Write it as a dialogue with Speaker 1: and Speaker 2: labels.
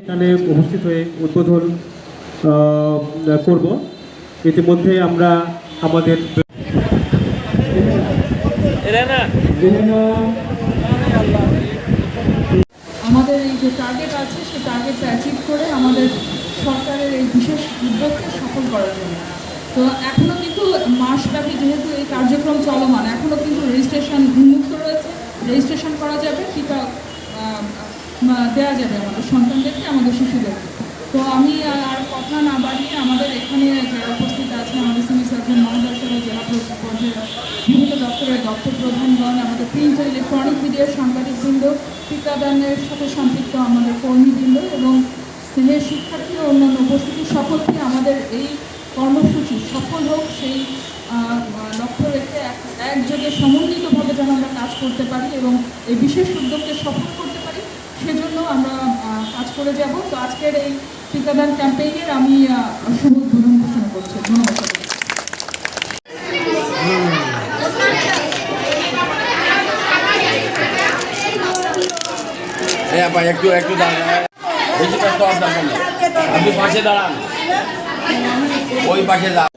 Speaker 1: এখানে উপস্থিত হয়ে উদ্বোধন করব। ইতিমধ্যে আমরা আমাদের
Speaker 2: আমাদের এই যে টার্গেট আছে সেই টার্গেটটা অ্যাচিভ করে আমাদের সরকারের এই বিশেষ উদ্যোগকে সফল করার জন্য। তো এখনও কিন্তু মাসব্যাপী যেহেতু এই কার্যক্রম চলমান, এখনও কিন্তু রেজিস্ট্রেশন উন্মুক্ত রয়েছে, রেজিস্ট্রেশন করা যাবে, টিকা দেওয়া যাবে আমাদের সন্তানদেরকে, আমাদের শিশুদেরকে। তো আমি আর কথা না বাড়িয়ে আমাদের এখানে যারা উপস্থিত আছেন, আমাদের সিভিল সার্জন মহোদয় সহ জেলা পর্যায়ের বিভিন্ন দপ্তরের দপ্তর প্রধানগণ, আমাদের প্রিন্ট ও ইলেকট্রনিক মিডিয়ার সাংবাদিকবৃন্দ, টিকাদানের সাথে সম্পৃক্ত আমাদের কর্মীবৃন্দ এবং স্নেহের শিক্ষার্থী ও অন্যান্য উপস্থিতি সকলকে আমাদের এই কর্মসূচি সফল হোক সেই লক্ষ্য রেখে একযোগে সমন্বিতভাবে যেন আমরা কাজ করতে পারি এবং এই বিশেষ উদ্যোগকে সফল করতে পারি, সেজন্য আমরা কাজ করে যাব। তো আজকের এই টিকাদান ক্যাম্পেইনের আমি শুভ উদ্বোধন ঘোষণা করছি। ধন্যবাদ।
Speaker 3: একটু দাঁড়ান, বেশি কষ্ট আপনার, আপনি পাশে দাঁড়ান, ওই পাশে দাঁড়ান।